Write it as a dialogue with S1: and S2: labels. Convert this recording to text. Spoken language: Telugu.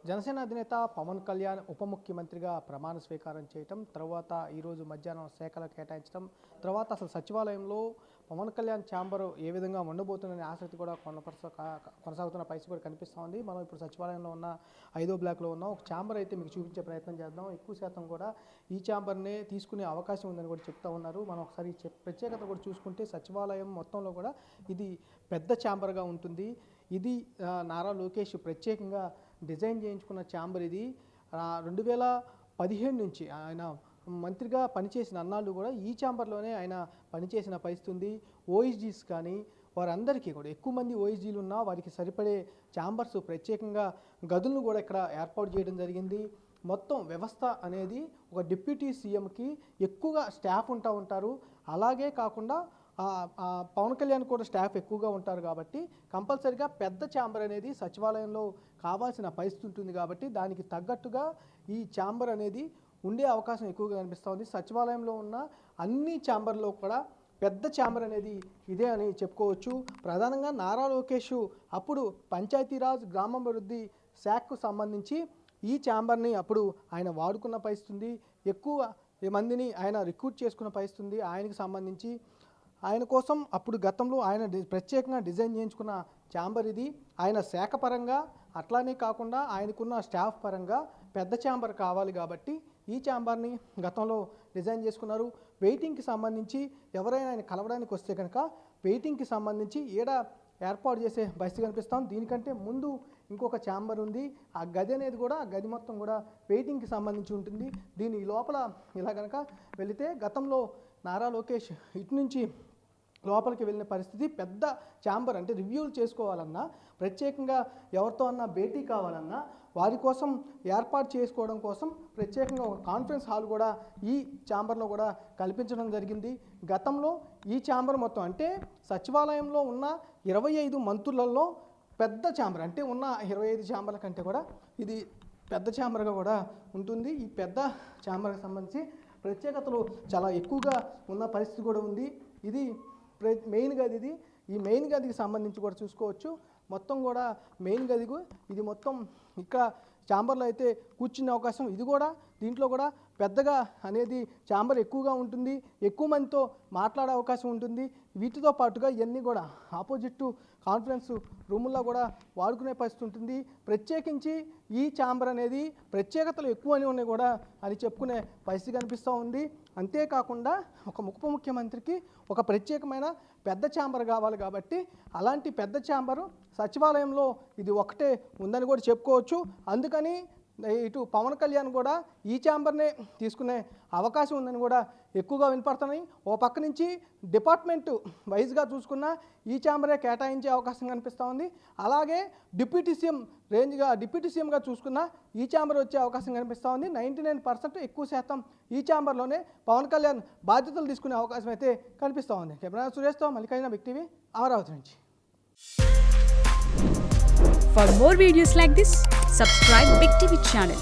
S1: జనసేన అధినేత పవన్ కళ్యాణ్ ఉప ముఖ్యమంత్రిగా ప్రమాణ స్వీకారం చేయటం, తర్వాత ఈరోజు మధ్యాహ్నం శాఖలు కేటాయించడం, తర్వాత అసలు సచివాలయంలో పవన్ కళ్యాణ్ ఛాంబర్ ఏ విధంగా ఉండబోతుందనే ఆసక్తి కూడా కొనసాగుతున్న పరిస్థితి కూడా కనిపిస్తూ ఉంది. మనం ఇప్పుడు సచివాలయంలో ఉన్న 5వ బ్లాక్లో ఉన్నాం. ఒక ఛాంబర్ అయితే మీకు చూపించే ప్రయత్నం చేద్దాం. ఎక్కువ శాతం కూడా ఈ ఛాంబర్నే తీసుకునే అవకాశం ఉందని కూడా చెప్తా ఉన్నారు. మనం ఒకసారి ప్రత్యేకత కూడా చూసుకుంటే సచివాలయం మొత్తంలో కూడా ఇది పెద్ద ఛాంబర్గా ఉంటుంది. ఇది నారా లోకేష్ ప్రత్యేకంగా డిజైన్ చేయించుకున్న ఛాంబర్. ఇది 2017 నుంచి ఆయన మంత్రిగా పనిచేసిన అన్నాళ్ళు కూడా ఈ ఛాంబర్లోనే ఆయన పనిచేసిన పరిస్థితి ఉంది. ఓఎస్డీస్ కానీ వారందరికీ కూడా ఎక్కువ మంది ఓఎస్డీలు ఉన్నా వారికి సరిపడే ఛాంబర్స్ ప్రత్యేకంగా గదులను కూడా ఇక్కడ ఏర్పాటు చేయడం జరిగింది. మొత్తం వ్యవస్థ అనేది ఒక డిప్యూటీ సీఎంకి ఎక్కువగా స్టాఫ్ ఉంటారు. అలాగే కాకుండా పవన్ కళ్యాణ్ కూడా స్టాఫ్ ఎక్కువగా ఉంటారు కాబట్టి కంపల్సరిగా పెద్ద ఛాంబర్ అనేది సచివాలయంలో కావాల్సిన పరిస్థితి ఉంటుంది. కాబట్టి దానికి తగ్గట్టుగా ఈ ఛాంబర్ అనేది ఉండే అవకాశం ఎక్కువగా కనిపిస్తూ ఉంది. సచివాలయంలో ఉన్న అన్ని ఛాంబర్లో కూడా పెద్ద ఛాంబర్ అనేది ఇదే అని చెప్పుకోవచ్చు. ప్రధానంగా నారా లోకేష్ అప్పుడు పంచాయతీరాజ్ గ్రామాభివృద్ధి శాఖకు సంబంధించి ఈ ఛాంబర్ని అప్పుడు ఆయన వాడుకున్న పరిస్థితి ఉంది. ఎక్కువ మందిని ఆయన రిక్రూట్ చేసుకున్న పరిస్థితి ఉంది. ఆయనకు సంబంధించి ఆయన కోసం అప్పుడు గతంలో ఆయన ప్రత్యేకంగా డిజైన్ చేయించుకున్న ఛాంబర్ ఇది. ఆయన శాఖ పరంగా అట్లానే కాకుండా ఆయనకున్న స్టాఫ్ పరంగా పెద్ద ఛాంబర్ కావాలి కాబట్టి ఈ ఛాంబర్ని గతంలో డిజైన్ చేసుకున్నారు. వెయిటింగ్కి సంబంధించి ఎవరైనా ఆయన కలవడానికి వస్తే కనుక వెయిటింగ్కి సంబంధించి ఏర్పాటు చేసే పరిస్థితి కనిపిస్తాం. దీనికంటే ముందు ఇంకొక ఛాంబర్ ఉంది. ఆ గది అనేది కూడా ఆ గది మొత్తం కూడా వెయిటింగ్కి సంబంధించి ఉంటుంది. దీని లోపల ఇలా కనుక వెళితే గతంలో నారా లోకేష్ ఇటు నుంచి లోపలికి వెళ్ళిన పరిస్థితి. పెద్ద ఛాంబర్ అంటే రివ్యూలు చేసుకోవాలన్నా, ప్రత్యేకంగా ఎవరితో అన్నా భేటీ కావాలన్నా వారి కోసం ఏర్పాటు చేసుకోవడం కోసం ప్రత్యేకంగా ఒక కాన్ఫరెన్స్ హాల్ కూడా ఈ ఛాంబర్లో కూడా కల్పించడం జరిగింది. గతంలో ఈ ఛాంబర్ మొత్తం అంటే సచివాలయంలో ఉన్న 25 మంత్రులలో పెద్ద ఛాంబర్, అంటే ఉన్న 25 ఛాంబర్ల కంటే కూడా ఇది పెద్ద ఛాంబర్గా కూడా ఉంటుంది. ఈ పెద్ద ఛాంబర్కి సంబంధించి ప్రత్యేకతలు చాలా ఎక్కువగా ఉన్న పరిస్థితి కూడా ఉంది. ఇది మెయిన్ గది. ఈ మెయిన్ గదికి సంబంధించి కూడా చూసుకోవచ్చు. మొత్తం కూడా మెయిన్ గదికు ఇది మొత్తం ఇక్కడ ఛాంబర్లో అయితే కూర్చునే అవకాశం. ఇది కూడా దీంట్లో కూడా పెద్దగా అనేది ఛాంబర్ ఎక్కువగా ఉంటుంది. ఎక్కువ మందితో మాట్లాడే అవకాశం ఉంటుంది. వీటితో పాటుగా ఇవన్నీ కూడా ఆపోజిట్ కాన్ఫరెన్స్ రూముల్లో కూడా వాడుకునే పరిస్థితి ఉంటుంది. ప్రత్యేకించి ఈ ఛాంబర్ అనేది ప్రత్యేకతలు ఎక్కువని ఉన్నాయి కూడా అని చెప్పుకునే పరిస్థితి కనిపిస్తూ ఉంది. అంతేకాకుండా ఒక ఉప ముఖ్యమంత్రికి ఒక ప్రత్యేకమైన పెద్ద ఛాంబర్ కావాలి కాబట్టి అలాంటి పెద్ద ఛాంబరు సచివాలయంలో ఇది ఒకటే ఉందని కూడా చెప్పుకోవచ్చు. అందుకని ఇటు పవన్ కళ్యాణ్ కూడా ఈ ఛాంబర్నే తీసుకునే అవకాశం ఉందని కూడా ఎక్కువగా వినపడుతున్నాయి. ఓ పక్క నుంచి డిపార్ట్మెంట్ వైజ్గా చూసుకున్న ఈ ఛాంబరే కేటాయించే అవకాశం కనిపిస్తూ ఉంది. అలాగే డిప్యూటీ సీఎంగా చూసుకున్న ఈ ఛాంబర్ వచ్చే అవకాశం కనిపిస్తూ ఉంది. 99% ఎక్కువ శాతం ఈ ఛాంబర్లోనే పవన్ కళ్యాణ్ బాధ్యతలు తీసుకునే అవకాశం అయితే కనిపిస్తూ ఉంది. కెమెరా సురేష్తో మల్లికార్జున, బిగ్ టీవీ, అమరావతి నుంచి.
S2: For more videos like this, subscribe Big TV channel.